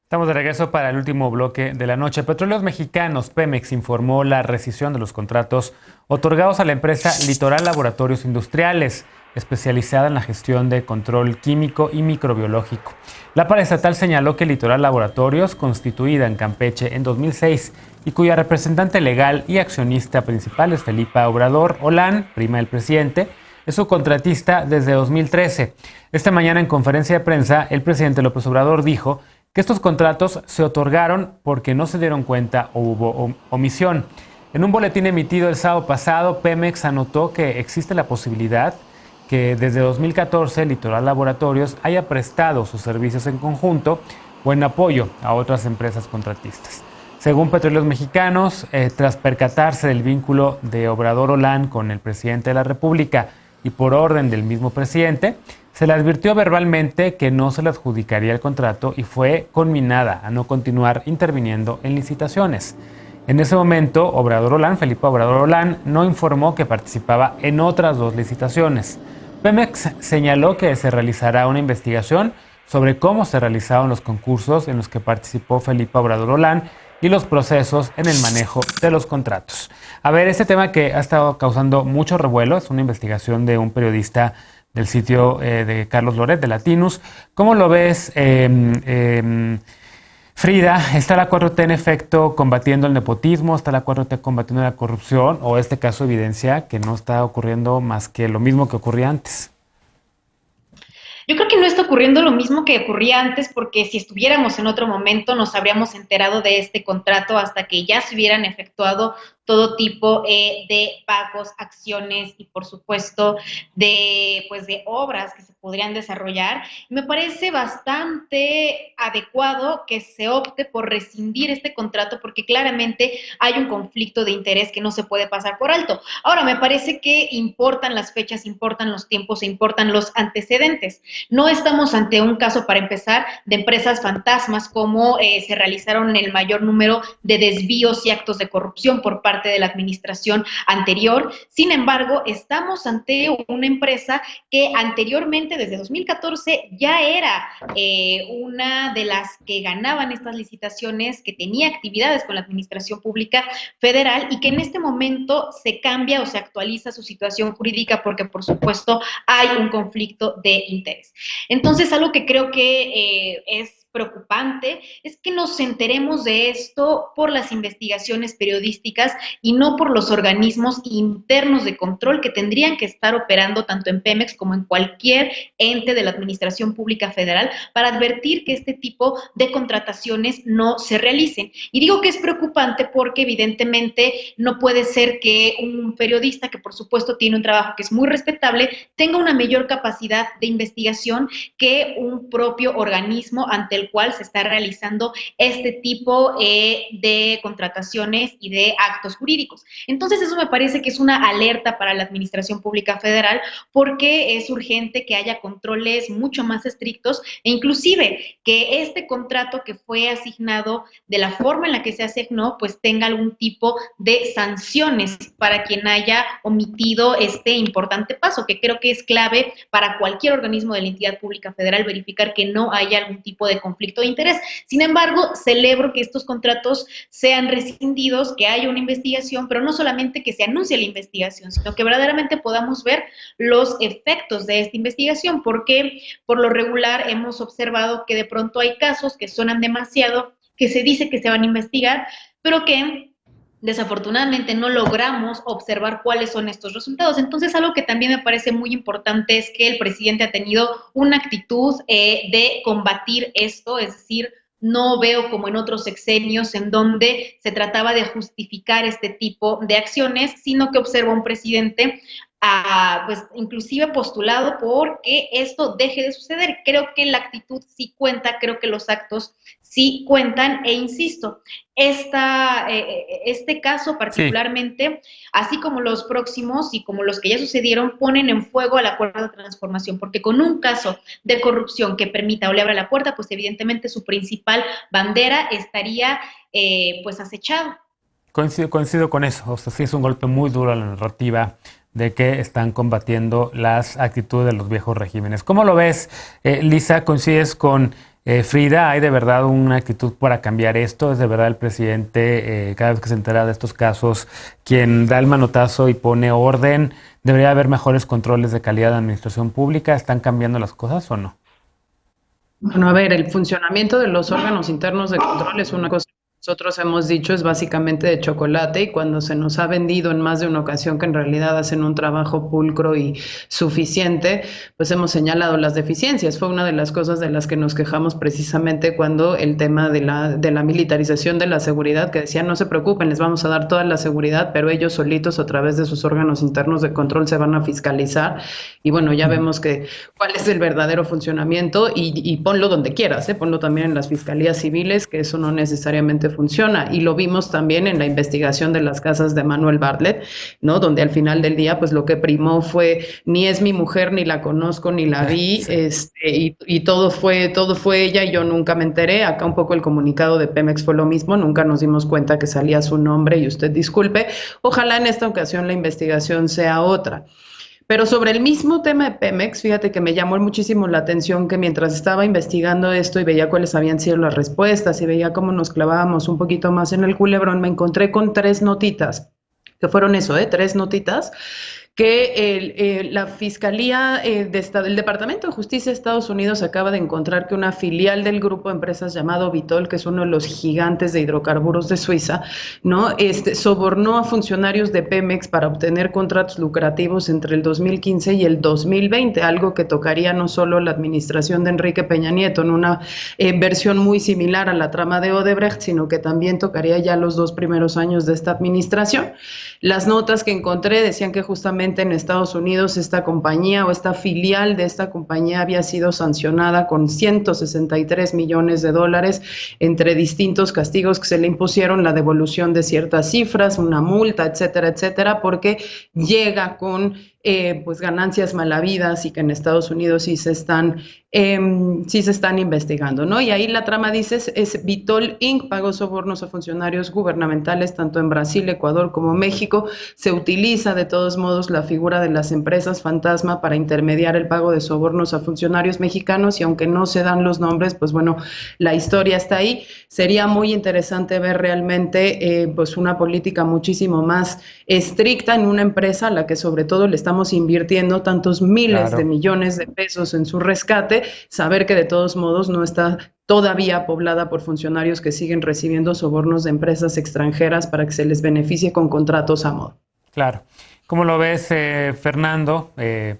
Estamos de regreso para el último bloque de la noche. Petróleos Mexicanos, Pemex, informó la rescisión de los contratos otorgados a la empresa Litoral Laboratorios Industriales, especializada en la gestión de control químico y microbiológico. La paraestatal señaló que Litoral Laboratorios, constituida en Campeche en 2006 y cuya representante legal y accionista principal es Felipa Obrador Olán, prima del presidente, es su contratista desde 2013. Esta mañana en conferencia de prensa, el presidente López Obrador dijo que estos contratos se otorgaron porque no se dieron cuenta o hubo omisión. En un boletín emitido el sábado pasado, Pemex anotó que existe la posibilidad que desde 2014 Litoral Laboratorios haya prestado sus servicios en conjunto o en apoyo a otras empresas contratistas. Según Petróleos Mexicanos, tras percatarse del vínculo de Obrador Olán con el presidente de la República y por orden del mismo presidente, se le advirtió verbalmente que no se le adjudicaría el contrato y fue conminada a no continuar interviniendo en licitaciones. En ese momento, Felipa Obrador Olán, no informó que participaba en otras dos licitaciones. Pemex señaló que se realizará una investigación sobre cómo se realizaron los concursos en los que participó Felipa Obrador Olán y los procesos en el manejo de los contratos. A ver, este tema que ha estado causando mucho revuelo, es una investigación de un periodista del sitio de Carlos Loret, de Latinus. ¿Cómo lo ves, Frida? ¿Está la 4T en efecto combatiendo el nepotismo? ¿Está la 4T combatiendo la corrupción? ¿O este caso evidencia que no está ocurriendo más que lo mismo que ocurría antes? Yo creo que no está ocurriendo lo mismo que ocurría antes, porque si estuviéramos en otro momento nos habríamos enterado de este contrato hasta que ya se hubieran efectuado todo tipo de pagos, acciones y por supuesto de obras que se podrían desarrollar. Me parece bastante adecuado que se opte por rescindir este contrato porque claramente hay un conflicto de interés que no se puede pasar por alto. Ahora, me parece que importan las fechas, importan los tiempos e importan los antecedentes. No estamos ante un caso, para empezar, de empresas fantasmas como se realizaron el mayor número de desvíos y actos de corrupción por parte de la administración anterior. Sin embargo, estamos ante una empresa que anteriormente, desde 2014, ya era una de las que ganaban estas licitaciones, que tenía actividades con la administración pública federal y que en este momento se cambia o se actualiza su situación jurídica porque, por supuesto, hay un conflicto de interés. Entonces, algo que creo que es preocupante es que nos enteremos de esto por las investigaciones periodísticas y no por los organismos internos de control que tendrían que estar operando tanto en Pemex como en cualquier ente de la Administración Pública Federal para advertir que este tipo de contrataciones no se realicen. Y digo que es preocupante porque evidentemente no puede ser que un periodista, que por supuesto tiene un trabajo que es muy respetable, tenga una mayor capacidad de investigación que un propio organismo ante el cual se está realizando este tipo de contrataciones y de actos jurídicos. Entonces, eso me parece que es una alerta para la Administración Pública Federal porque es urgente que haya controles mucho más estrictos e inclusive que este contrato que fue asignado, de la forma en la que se asignó, pues tenga algún tipo de sanciones para quien haya omitido este importante paso, que creo que es clave para cualquier organismo de la entidad pública federal verificar que no haya algún tipo de conflicto de interés. Sin embargo, celebro que estos contratos sean rescindidos, que haya una investigación, pero no solamente que se anuncie la investigación, sino que verdaderamente podamos ver los efectos de esta investigación, porque por lo regular hemos observado que de pronto hay casos que suenan demasiado, que se dice que se van a investigar, pero que desafortunadamente no logramos observar cuáles son estos resultados. Entonces, algo que también me parece muy importante es que el presidente ha tenido una actitud de combatir esto, es decir, no veo como en otros sexenios en donde se trataba de justificar este tipo de acciones, sino que observo a un presidente pues inclusive postulado porque esto deje de suceder. Creo que la actitud sí cuenta, creo que los actos sí cuentan e insisto, este caso particularmente, sí, así como los próximos y como los que ya sucedieron, ponen en fuego al acuerdo de transformación, porque con un caso de corrupción que permita o le abra la puerta, pues evidentemente su principal bandera estaría pues acechado. Coincido con eso, o sea, sí es un golpe muy duro a la narrativa de que están combatiendo las actitudes de los viejos regímenes. ¿Cómo lo ves, Lisa? ¿Coincides con Frida? ¿Hay de verdad una actitud para cambiar esto? ¿Es de verdad el presidente, cada vez que se entera de estos casos, quien da el manotazo y pone orden? ¿Debería haber mejores controles de calidad de administración pública? ¿Están cambiando las cosas o no? Bueno, a ver, el funcionamiento de los órganos internos de control es una cosa que nosotros hemos dicho es básicamente de chocolate, y cuando se nos ha vendido en más de una ocasión que en realidad hacen un trabajo pulcro y suficiente, pues hemos señalado las deficiencias. Fue una de las cosas de las que nos quejamos precisamente cuando el tema de la militarización de la seguridad, que decían no se preocupen, les vamos a dar toda la seguridad, pero ellos solitos a través de sus órganos internos de control se van a fiscalizar, y bueno, ya vemos que cuál es el verdadero funcionamiento, y ponlo donde quieras, ponlo también en las fiscalías civiles, que eso no necesariamente funciona, y lo vimos también en la investigación de las casas de Manuel Bartlett, ¿no? Donde al final del día, pues lo que primó fue ni es mi mujer, ni la conozco, ni la vi, sí. y todo fue ella, y yo nunca me enteré. Acá un poco el comunicado de Pemex fue lo mismo, nunca nos dimos cuenta que salía su nombre, y usted disculpe, ojalá en esta ocasión la investigación sea otra. Pero sobre el mismo tema de Pemex, fíjate que me llamó muchísimo la atención que mientras estaba investigando esto y veía cuáles habían sido las respuestas y veía cómo nos clavábamos un poquito más en el culebrón, me encontré con 3 notitas, que fueron eso, 3 notitas, que la Fiscalía del Departamento de Justicia de Estados Unidos acaba de encontrar que una filial del grupo de empresas llamado Vitol, que es uno de los gigantes de hidrocarburos de Suiza, ¿no? Sobornó a funcionarios de Pemex para obtener contratos lucrativos entre el 2015 y el 2020, algo que tocaría no solo la administración de Enrique Peña Nieto en una versión muy similar a la trama de Odebrecht, sino que también tocaría ya los 2 primeros años de esta administración. Las notas que encontré decían que justamente en Estados Unidos esta compañía o esta filial de esta compañía había sido sancionada con 163 millones de dólares entre distintos castigos que se le impusieron, la devolución de ciertas cifras, una multa, etcétera, etcétera, porque llega con pues ganancias malavidas y que en Estados Unidos sí se están investigando, ¿no? Y ahí la trama dice es Vitol Inc. pagó sobornos a funcionarios gubernamentales tanto en Brasil, Ecuador como México. Se utiliza de todos modos la figura de las empresas fantasma para intermediar el pago de sobornos a funcionarios mexicanos, y aunque no se dan los nombres, pues bueno, la historia está ahí. Sería muy interesante ver realmente pues una política muchísimo más estricta en una empresa a la que sobre todo le estamos invirtiendo tantos miles de millones de pesos en su rescate, saber que de todos modos no está todavía poblada por funcionarios que siguen recibiendo sobornos de empresas extranjeras para que se les beneficie con contratos a modo. Claro. ¿Cómo lo ves, Fernando?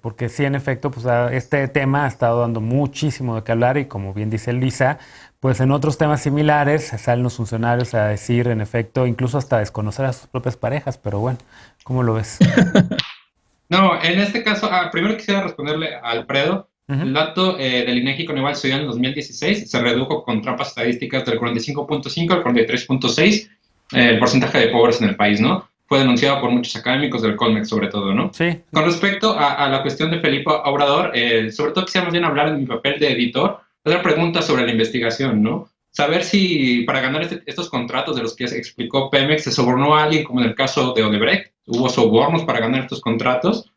Porque sí, en efecto, pues este tema ha estado dando muchísimo de qué hablar y como bien dice Luisa, pues en otros temas similares salen los funcionarios a decir, en efecto, incluso hasta desconocer a sus propias parejas, pero bueno, ¿cómo lo ves? No, en este caso, primero quisiera responderle a Alfredo. El dato del INEGI con Igual Ciudad en 2016 se redujo con trampas estadísticas del 45.5 al 43.6 el porcentaje de pobres en el país, ¿no? Fue denunciado por muchos académicos del Colmex, sobre todo, ¿no? Sí. Con respecto a la cuestión de Felipe Obrador, sobre todo quisiera más bien hablar de mi papel de editor, hacer preguntas sobre la investigación, ¿no? Saber si para ganar estos contratos de los que explicó Pemex se sobornó a alguien, como en el caso de Odebrecht, hubo sobornos para ganar estos contratos,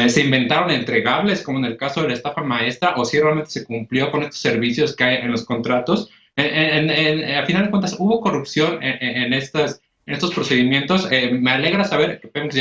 se inventaron entregables, como en el caso de la estafa maestra, o si realmente se cumplió con estos servicios que hay en los contratos. Al final de cuentas, hubo corrupción en estos procedimientos. Me alegra saber que Pemex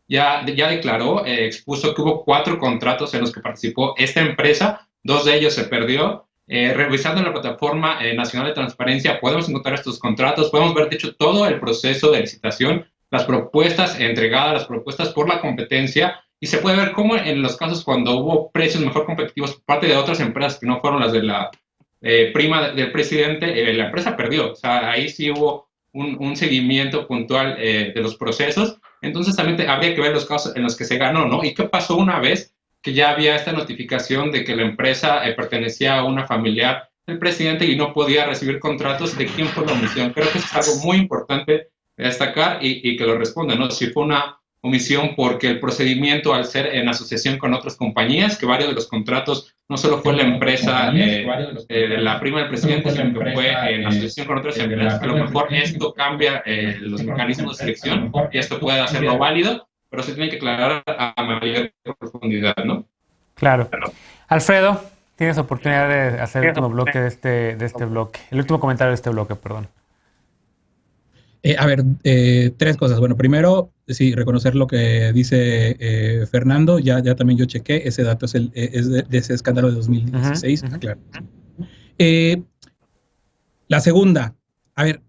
ya declaró, expuso que hubo 4 contratos en los que participó esta empresa, 2 de ellos se perdió. Revisando la plataforma nacional de transparencia podemos encontrar estos contratos, podemos ver de hecho todo el proceso de licitación, las propuestas entregadas, las propuestas por la competencia, y se puede ver cómo en los casos cuando hubo precios mejor competitivos por parte de otras empresas que no fueron las de la prima del presidente, la empresa perdió. O sea, ahí sí hubo un seguimiento puntual de los procesos. Entonces también habría que ver los casos en los que se ganó, ¿no? ¿Y qué pasó una vez que ya había esta notificación de que la empresa pertenecía a una familiar del presidente y no podía recibir contratos? ¿De quién fue la omisión? Creo que eso es algo muy importante de destacar y que lo responda, ¿no? Si fue una omisión porque el procedimiento, al ser en asociación con otras compañías, que varios de los contratos no solo fue la empresa de la prima del presidente, sino que fue en asociación con otras empresas, a lo mejor esto cambia los mecanismos de selección y esto puede hacerlo válido, pero se tiene que aclarar a mayor profundidad, ¿no? Claro. Alfredo, tienes oportunidad de hacer el último bloque de este bloque. El último comentario de este bloque, perdón. A ver, 3 cosas. Bueno, primero, sí, reconocer lo que dice Fernando. Ya también yo chequé. Ese dato es de ese escándalo de 2016. Claro. La segunda, a ver,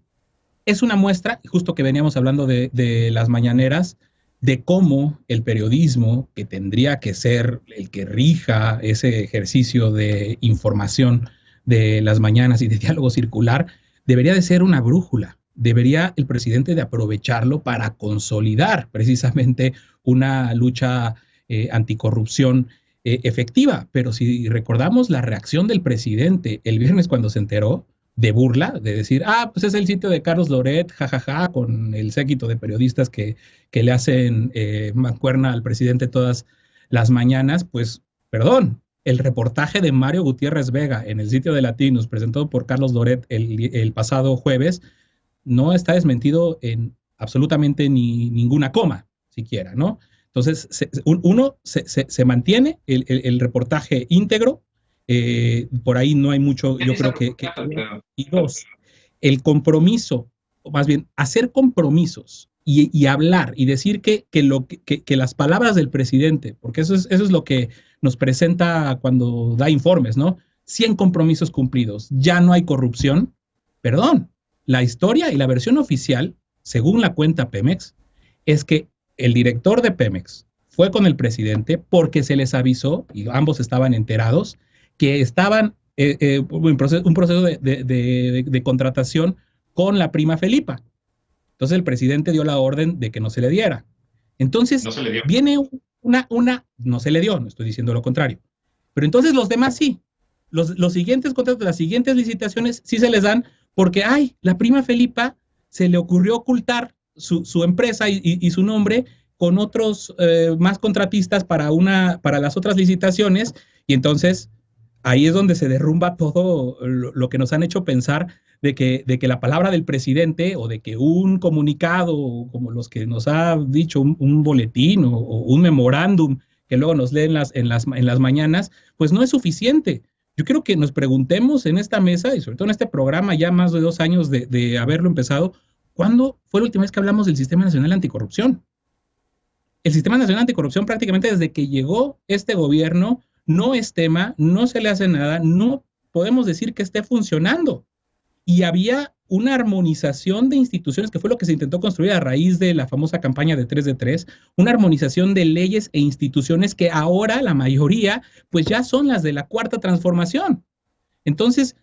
es una muestra, justo que veníamos hablando de las mañaneras, de cómo el periodismo, que tendría que ser el que rija ese ejercicio de información de las mañanas y de diálogo circular, debería de ser una brújula. Debería el presidente de aprovecharlo para consolidar precisamente una lucha anticorrupción efectiva. Pero si recordamos la reacción del presidente el viernes cuando se enteró, de burla, de decir, pues es el sitio de Carlos Loret, jajaja, con el séquito de periodistas que le hacen mancuerna al presidente todas las mañanas, pues, perdón, el reportaje de Mario Gutiérrez Vega en el sitio de Latinos, presentado por Carlos Loret el pasado jueves, no está desmentido en absolutamente ninguna coma, siquiera, ¿no? Entonces, se mantiene el reportaje íntegro. Por ahí no hay mucho, yo creo que... Y 2, el compromiso, o más bien, hacer compromisos y hablar y decir que las palabras del presidente, porque eso es lo que nos presenta cuando da informes, ¿no? 100 compromisos cumplidos, ya no hay corrupción. Perdón, la historia y la versión oficial, según la cuenta Pemex, es que el director de Pemex fue con el presidente porque se les avisó, y ambos estaban enterados, que estaban en un proceso de contratación con la prima Felipa. Entonces el presidente dio la orden de que no se le diera. Entonces no se le dio. Viene no se le dio, no estoy diciendo lo contrario. Pero entonces los demás sí. Los siguientes contratos, las siguientes licitaciones sí se les dan porque, la prima Felipa se le ocurrió ocultar su empresa y su nombre con otros más contratistas para las otras licitaciones, y entonces ahí es donde se derrumba todo lo que nos han hecho pensar de que la palabra del presidente o de que un comunicado, como los que nos ha dicho un boletín o un memorándum que luego nos leen en las mañanas, pues no es suficiente. Yo quiero que nos preguntemos en esta mesa y sobre todo en este programa, ya más de 2 años de haberlo empezado, ¿cuándo fue la última vez que hablamos del Sistema Nacional Anticorrupción? El Sistema Nacional Anticorrupción prácticamente desde que llegó este gobierno no es tema, no se le hace nada, no podemos decir que esté funcionando. Y había una armonización de instituciones, que fue lo que se intentó construir a raíz de la famosa campaña de 3 de 3, una armonización de leyes e instituciones que ahora la mayoría pues ya son las de la Cuarta Transformación. Entonces,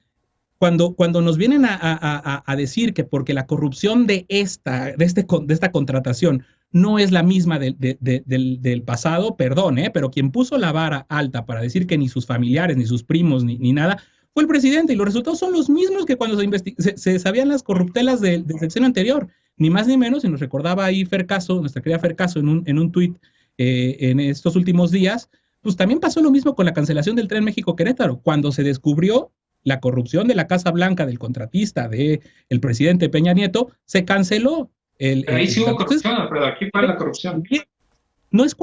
cuando nos vienen a decir que porque la corrupción de esta contratación no es la misma del pasado, perdón, pero quien puso la vara alta para decir que ni sus familiares, ni sus primos, ni nada, fue el presidente, y los resultados son los mismos que cuando se sabían las corruptelas del sexenio anterior, ni más ni menos, y nos recordaba ahí Fercaso, nuestra querida Fercaso, en un tuit en estos últimos días, pues también pasó lo mismo con la cancelación del Tren México-Querétaro, cuando se descubrió la corrupción de la Casa Blanca, del contratista, del presidente Peña Nieto, se canceló. Ahí sí hubo corrupción, Alfredo, aquí fue la corrupción. No es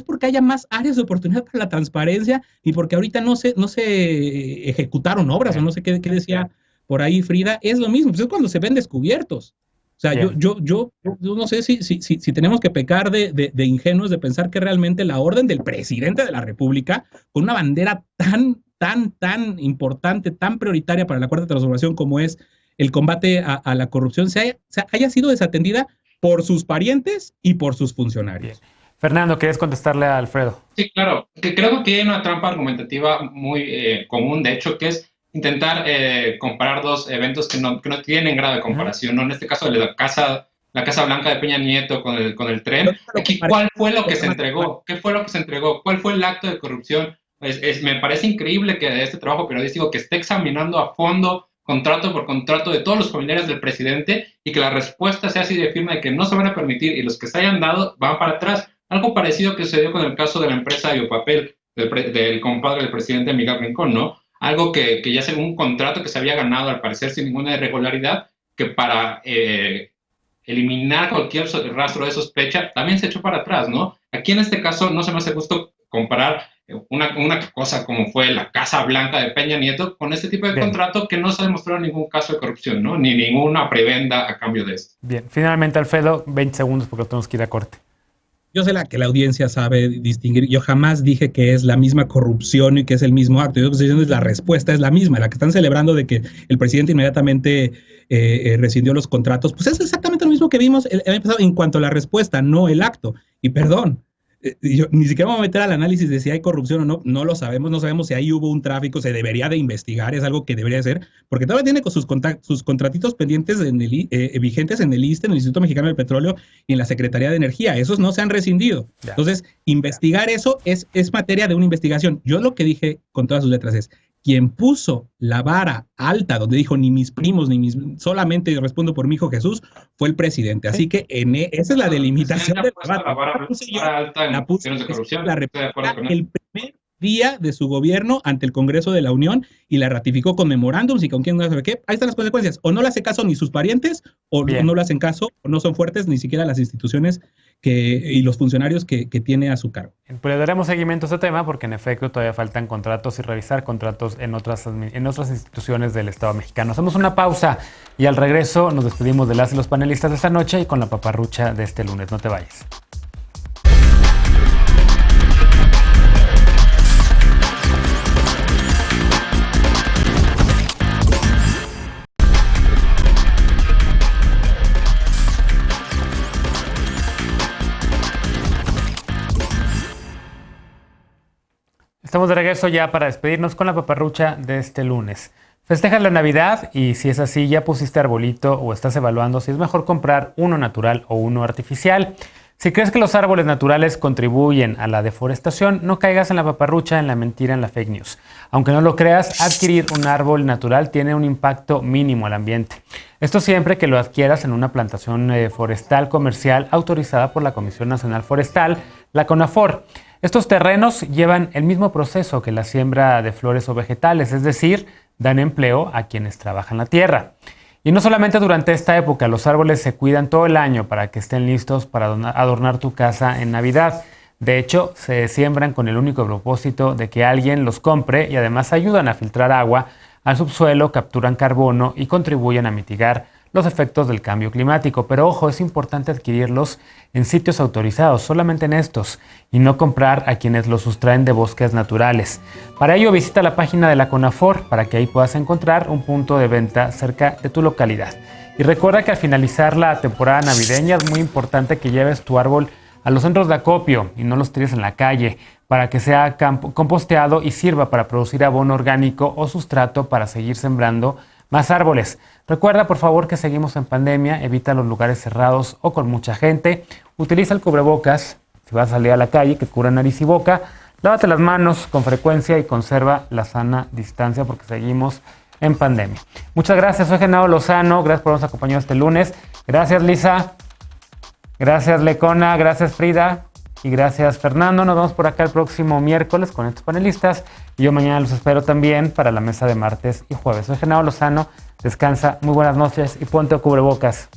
porque haya más áreas de oportunidad para la transparencia, ni porque ahorita no se ejecutaron obras, o no sé qué decía por ahí Frida, es lo mismo, pues es cuando se ven descubiertos. O sea, yo no sé si tenemos que pecar de ingenuos de pensar que realmente la orden del presidente de la República, con una bandera tan importante, tan prioritaria para la Cuarta Transformación como es el combate a la corrupción, haya sido desatendida por sus parientes y por sus funcionarios. Bien. Fernando, ¿quieres contestarle a Alfredo? Sí, claro. Que creo que hay una trampa argumentativa muy común, de hecho, que es intentar comparar dos eventos que no tienen grado de comparación, ¿no? En este caso, la Casa Blanca de Peña Nieto con el tren. Aquí, ¿cuál fue lo que se entregó? ¿Qué fue lo que se entregó? ¿Cuál fue el acto de corrupción? Me parece increíble que este trabajo periodístico que esté examinando a fondo contrato por contrato de todos los familiares del presidente y que la respuesta sea así de firme de que no se van a permitir y los que se hayan dado van para atrás. Algo parecido que sucedió con el caso de la empresa Biopapel del compadre del presidente Miguel Rincón, ¿no? Algo que ya según un contrato que se había ganado al parecer sin ninguna irregularidad, que para eliminar cualquier rastro de sospecha también se echó para atrás, ¿no? Aquí en este caso no se me hace justo comparar una cosa como fue la Casa Blanca de Peña Nieto con este tipo de contrato que no se ha demostrado ningún caso de corrupción, ¿no? Ni ninguna prebenda a cambio de esto. Bien, finalmente, Alfredo, 20 segundos porque tenemos que ir a corte. Yo sé que la audiencia sabe distinguir. Yo jamás dije que es la misma corrupción y que es el mismo acto. Yo lo que estoy diciendo es la respuesta es la misma. La que están celebrando de que el presidente inmediatamente rescindió los contratos, pues es exactamente lo mismo que vimos el año pasado en cuanto a la respuesta, no el acto. Y perdón, yo ni siquiera me voy a meter al análisis de si hay corrupción o no, no lo sabemos, no sabemos si ahí hubo un tráfico, se debería de investigar, es algo que debería hacer, porque todavía tiene con sus contratitos pendientes vigentes en el ISSSTE, en el Instituto Mexicano del Petróleo y en la Secretaría de Energía, esos no se han rescindido. Ya. Entonces, investigar eso es materia de una investigación. Yo lo que dije con todas sus letras es, quien puso la vara alta, donde dijo ni mis primos, solamente yo respondo por mi hijo Jesús, fue el presidente. Así que esa es la delimitación de la vara. La vara alta en cuestiones de corrupción. La República, el primer día de su gobierno ante el Congreso de la Unión y la ratificó con memorándums y con quién no sabe qué. Ahí están las consecuencias. O no le hace caso ni sus parientes, o no le hacen caso, o no son fuertes ni siquiera las instituciones y los funcionarios que tiene a su cargo. Pues le daremos seguimiento a este tema porque en efecto todavía faltan contratos y revisar contratos en otras instituciones del Estado mexicano. Hacemos una pausa y al regreso nos despedimos de las y los panelistas de esta noche y con la paparrucha de este lunes. No te vayas. Estamos de regreso ya para despedirnos con la paparrucha de este lunes. ¿Festejas la Navidad? Y si es así, ¿ya pusiste arbolito o estás evaluando si es mejor comprar uno natural o uno artificial? Si crees que los árboles naturales contribuyen a la deforestación, no caigas en la paparrucha, en la mentira, en la fake news. Aunque no lo creas, adquirir un árbol natural tiene un impacto mínimo al ambiente. Esto siempre que lo adquieras en una plantación forestal comercial autorizada por la Comisión Nacional Forestal, la CONAFOR. Estos terrenos llevan el mismo proceso que la siembra de flores o vegetales, es decir, dan empleo a quienes trabajan la tierra. Y no solamente durante esta época, los árboles se cuidan todo el año para que estén listos para adornar tu casa en Navidad. De hecho, se siembran con el único propósito de que alguien los compre y además ayudan a filtrar agua al subsuelo, capturan carbono y contribuyen a mitigar los efectos del cambio climático. Pero ojo, es importante adquirirlos en sitios autorizados, solamente en estos, y no comprar a quienes los sustraen de bosques naturales. Para ello, visita la página de la CONAFOR para que ahí puedas encontrar un punto de venta cerca de tu localidad. Y recuerda que al finalizar la temporada navideña es muy importante que lleves tu árbol a los centros de acopio y no los tires en la calle, para que sea composteado y sirva para producir abono orgánico o sustrato para seguir sembrando más árboles. Recuerda, por favor, que seguimos en pandemia, evita los lugares cerrados o con mucha gente, utiliza el cubrebocas si vas a salir a la calle, que cubra nariz y boca, lávate las manos con frecuencia y conserva la sana distancia porque seguimos en pandemia. Muchas gracias, soy Genaro Lozano, gracias por habernos acompañado este lunes. Gracias, Lisa. Gracias, Lecona. Gracias, Frida. Y gracias, Fernando. Nos vemos por acá el próximo miércoles con estos panelistas. Y yo mañana los espero también para la mesa de martes y jueves. Soy Genaro Lozano. Descansa, muy buenas noches y ponte cubrebocas.